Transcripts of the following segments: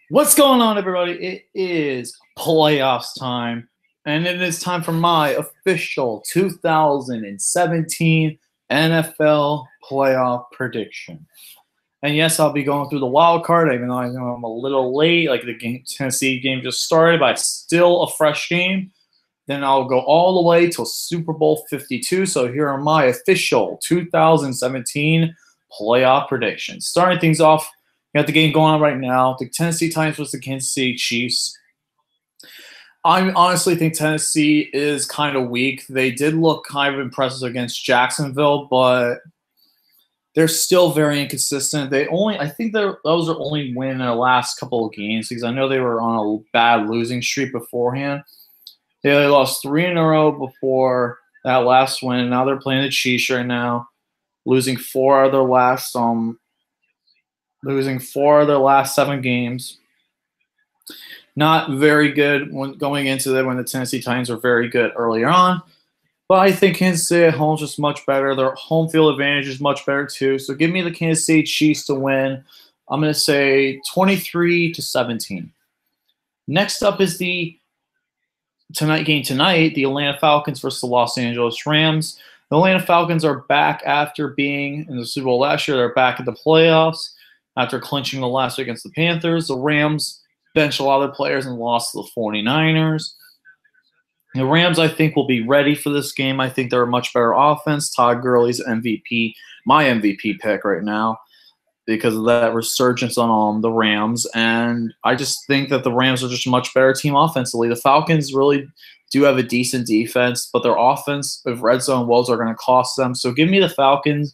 What's going on, everybody? It is playoffs time, and it is time for my official 2017 NFL playoff prediction. And yes, I'll be going through the wild card, even though I know I'm a little late. Like Tennessee game just started, but it's still a fresh game. Then I'll go all the way till Super Bowl 52. So here are my official 2017 playoff predictions. Starting things off, we got the game going on right now. The Tennessee Titans versus the Kansas City Chiefs. I honestly think Tennessee is kind of weak. They did look kind of impressive against Jacksonville, but they're still very inconsistent. I think that was their only win in the last couple of games because I know they were on a bad losing streak beforehand. They lost 3 in a row before that last win. Now they're playing the Chiefs right now, losing 4 of their last 7 games. Not very good when going into it when the Tennessee Titans were very good earlier on. But I think Kansas City at home is just much better. Their home field advantage is much better too. So give me the Kansas City Chiefs to win. I'm going to say 23-17. Next up is the game tonight, the Atlanta Falcons versus the Los Angeles Rams. The Atlanta Falcons are back after being in the Super Bowl last year. They're back at the playoffs after clinching the last week against the Panthers. The Rams benched a lot of their players and lost to the 49ers. The Rams, I think, will be ready for this game. I think they're a much better offense. Todd Gurley's MVP, my MVP pick right now because of that resurgence on the Rams. And I just think that the Rams are just a much better team offensively. The Falcons really do have a decent defense, but their offense of red zone woes are going to cost them. So give me the Falcons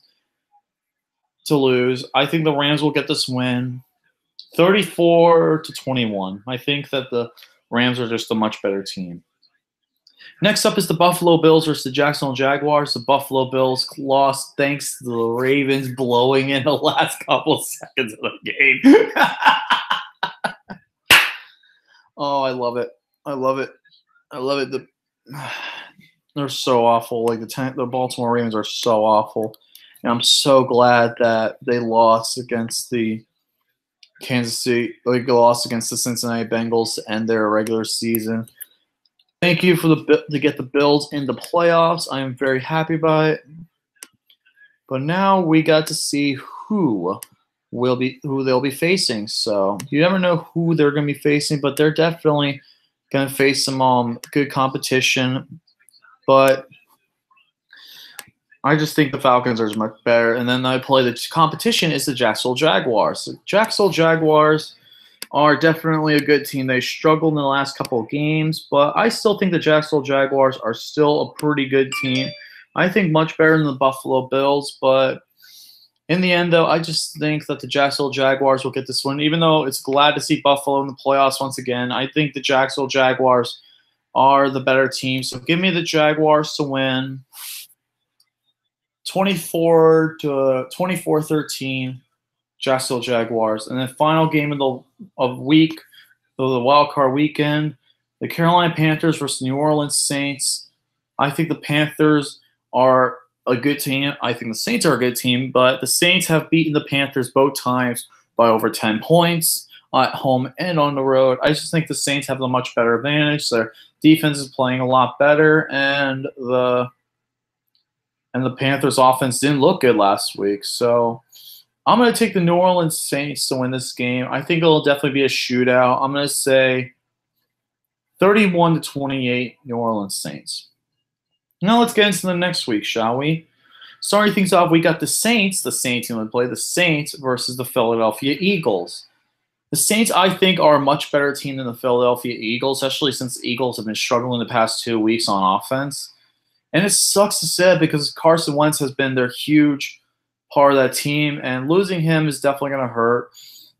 to lose. I think the Rams will get this win 34-21. I think that the Rams are just a much better team. Next up is the Buffalo Bills versus the Jacksonville Jaguars. The Buffalo Bills lost thanks to the Ravens blowing in the last couple seconds of the game. Oh, I love it. I love it. I love it. They're so awful. Like the Baltimore Ravens are so awful. And I'm so glad that they lost against the Kansas City. They lost against the Cincinnati Bengals to end their regular season. Thank you to get the Bills in the playoffs. I am very happy about it. But now we got to see who they'll be facing. So you never know who they're going to be facing, but they're definitely going to face some good competition. But I just think the Falcons are much better. And then the competition is the Jacksonville Jaguars. The Jacksonville Jaguars are definitely a good team. They struggled in the last couple of games, but I still think the Jacksonville Jaguars are still a pretty good team. I think much better than the Buffalo Bills, but in the end, though, I just think that the Jacksonville Jaguars will get this one. Even though it's glad to see Buffalo in the playoffs once again, I think the Jacksonville Jaguars are the better team. So give me the Jaguars to win 24-13. Jacksonville Jaguars. And then final game of the wild card weekend, the Carolina Panthers versus New Orleans Saints. I think the Panthers are a good team. I think the Saints are a good team, but the Saints have beaten the Panthers both times by over 10 points at home and on the road. I just think the Saints have a much better advantage. Their defense is playing a lot better, and the Panthers offense didn't look good last week. So I'm going to take the New Orleans Saints to win this game. I think it'll definitely be a shootout. I'm going to say 31-28 New Orleans Saints. Now let's get into the next week, shall we? Starting things off, we got the Saints. The Saints going to play the Saints versus the Philadelphia Eagles. The Saints, I think, are a much better team than the Philadelphia Eagles, especially since the Eagles have been struggling the past 2 weeks on offense. And it sucks to say because Carson Wentz has been their huge part of that team, and losing him is definitely going to hurt.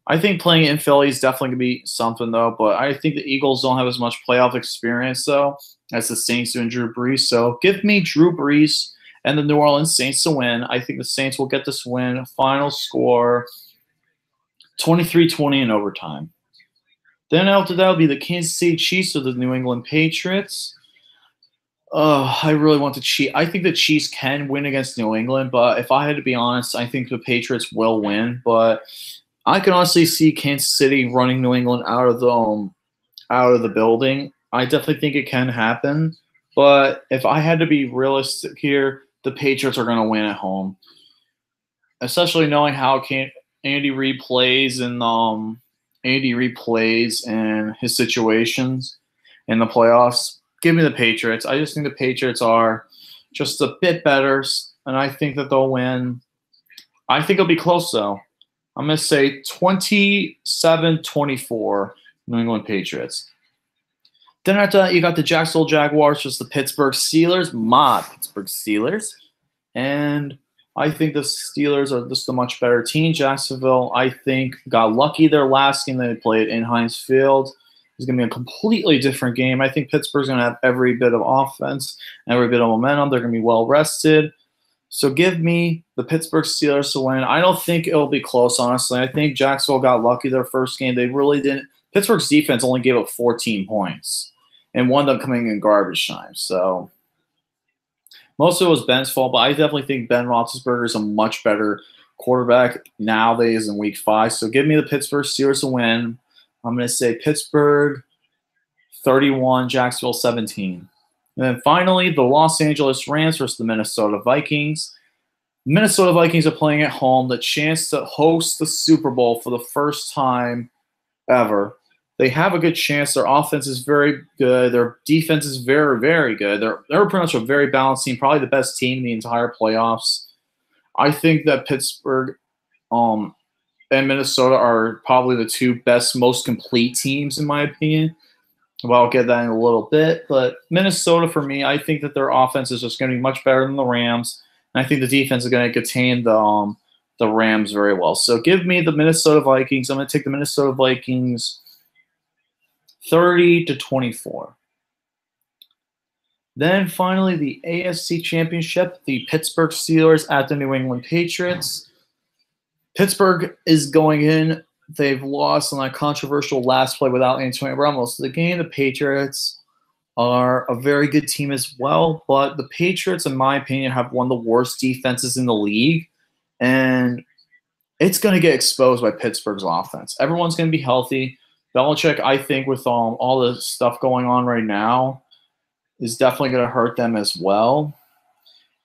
I think playing in Philly is definitely going to be something, though, but I think the Eagles don't have as much playoff experience, though, as the Saints do and Drew Brees. So give me Drew Brees and the New Orleans Saints to win. I think the Saints will get this win. Final score 23-20 in overtime. Then after that will be the Kansas City Chiefs or the New England Patriots. I really want the Chiefs. I think the Chiefs can win against New England, but if I had to be honest, I think the Patriots will win. But I can honestly see Kansas City running New England out of the building. I definitely think it can happen, but if I had to be realistic here, the Patriots are going to win at home, especially knowing how Andy Reid plays and his situations in the playoffs. Give me the Patriots. I just think the Patriots are just a bit better, and I think that they'll win. I think it'll be close, though. I'm going to say 27-24 New England Patriots. Then after that, you got the Jacksonville Jaguars versus the Pittsburgh Steelers. My Pittsburgh Steelers. And I think the Steelers are just a much better team. Jacksonville, I think, got lucky their last game they played in Heinz Field. It's going to be a completely different game. I think Pittsburgh's going to have every bit of offense, every bit of momentum. They're going to be well rested. So give me the Pittsburgh Steelers to win. I don't think it'll be close, honestly. I think Jacksonville got lucky their first game. They really didn't. Pittsburgh's defense only gave up 14 points, and one of them coming in garbage time. So most of it was Ben's fault, but I definitely think Ben Roethlisberger is a much better quarterback nowadays in Week 5. So give me the Pittsburgh Steelers to win. I'm going to say Pittsburgh 31, Jacksonville 17. And then finally, the Los Angeles Rams versus the Minnesota Vikings. Minnesota Vikings are playing at home. The chance to host the Super Bowl for the first time ever. They have a good chance. Their offense is very good. Their defense is very, very good. They're pretty much a very balanced team, probably the best team in the entire playoffs. I think that Pittsburgh and Minnesota are probably the two best, most complete teams, in my opinion. Well, I'll get that in a little bit. But Minnesota, for me, I think that their offense is just going to be much better than the Rams. And I think the defense is going to contain the Rams very well. So give me the Minnesota Vikings. I'm going to take the Minnesota Vikings 30-24. Then finally, the AFC Championship, the Pittsburgh Steelers at the New England Patriots. Pittsburgh is going in. They've lost on that controversial last play without Antonio Brown most of the game. The Patriots are a very good team as well, but the Patriots, in my opinion, have one of the worst defenses in the league, and it's going to get exposed by Pittsburgh's offense. Everyone's going to be healthy. Belichick, I think, with all the stuff going on right now, is definitely going to hurt them as well.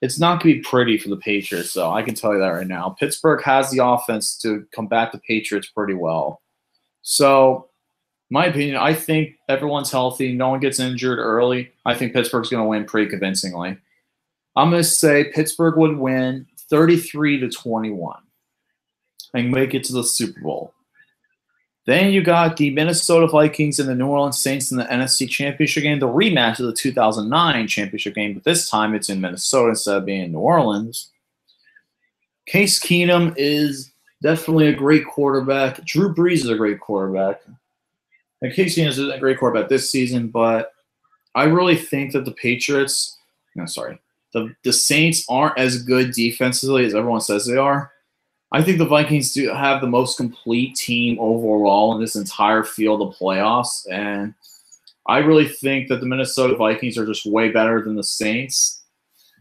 It's not going to be pretty for the Patriots, though. I can tell you that right now. Pittsburgh has the offense to combat the Patriots pretty well. So, my opinion, I think everyone's healthy. No one gets injured early. I think Pittsburgh's going to win pretty convincingly. I'm going to say Pittsburgh would win 33-21 and make it to the Super Bowl. Then you got the Minnesota Vikings and the New Orleans Saints in the NFC Championship game, the rematch of the 2009 championship game, but this time it's in Minnesota instead of being in New Orleans. Case Keenum is definitely a great quarterback. Drew Brees is a great quarterback. And Case Keenum is a great quarterback this season, but I really think that the Saints aren't as good defensively as everyone says they are. I think the Vikings do have the most complete team overall in this entire field of playoffs, and I really think that the Minnesota Vikings are just way better than the Saints.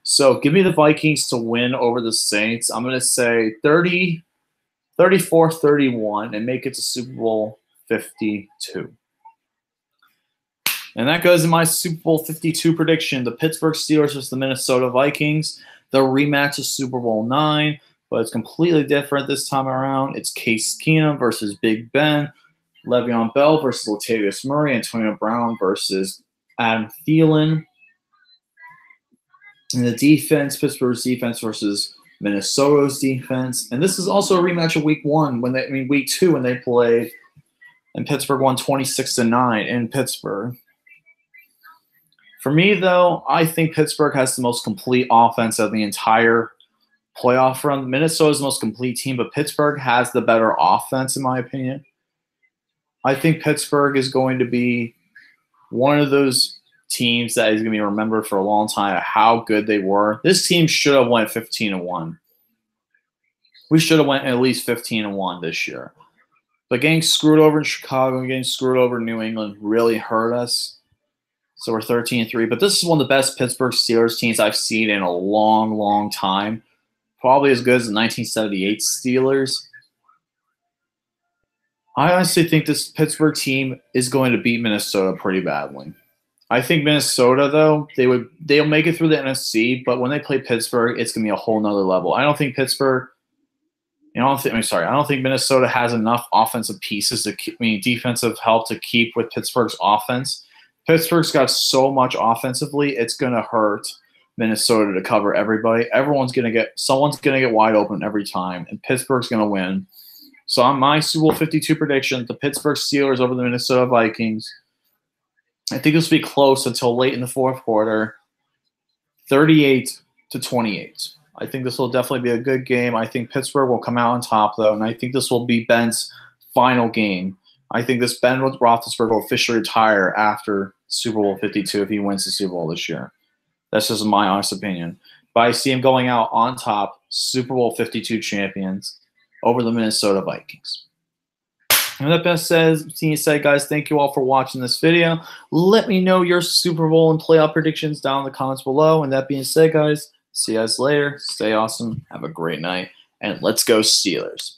So give me the Vikings to win over the Saints. I'm going to say 34-31 and make it to Super Bowl 52. And that goes in my Super Bowl 52 prediction. The Pittsburgh Steelers versus the Minnesota Vikings. The rematch of Super Bowl 9. But it's completely different this time around. It's Case Keenum versus Big Ben, Le'Veon Bell versus Latavius Murray, Antonio Brown versus Adam Thielen. And the defense, Pittsburgh's defense versus Minnesota's defense. And this is also a rematch of Week 2 when they played, and Pittsburgh won 26-9 in Pittsburgh. For me, though, I think Pittsburgh has the most complete offense of the entire playoff run. Minnesota's the most complete team, but Pittsburgh has the better offense, in my opinion. I think Pittsburgh is going to be one of those teams that is going to be remembered for a long time, how good they were. This team should have went 15-1. We should have went at least 15-1 this year. But getting screwed over in Chicago and getting screwed over in New England really hurt us. So we're 13-3. But this is one of the best Pittsburgh Steelers teams I've seen in a long, long time. Probably as good as the 1978 Steelers. I honestly think this Pittsburgh team is going to beat Minnesota pretty badly. I think Minnesota, though, they'll make it through the NFC, but when they play Pittsburgh, it's gonna be a whole nother level. I don't think Pittsburgh. I don't think Minnesota has enough offensive pieces defensive help to keep with Pittsburgh's offense. Pittsburgh's got so much offensively, it's gonna hurt Minnesota to cover everybody. Someone's gonna get wide open every time, and Pittsburgh's gonna win. So on my Super Bowl 52 prediction, the Pittsburgh Steelers over the Minnesota Vikings. I think this will be close until late in the fourth quarter, 38-28. I think this will definitely be a good game. I think Pittsburgh will come out on top, though, and I think this will be Ben's final game. I think Ben Roethlisberger will officially retire after Super Bowl 52 if he wins the Super Bowl this year. That's just my honest opinion. But I see him going out on top, Super Bowl 52 champions over the Minnesota Vikings. And that being said, guys, thank you all for watching this video. Let me know your Super Bowl and playoff predictions down in the comments below. And that being said, guys, see you guys later. Stay awesome. Have a great night. And let's go Steelers.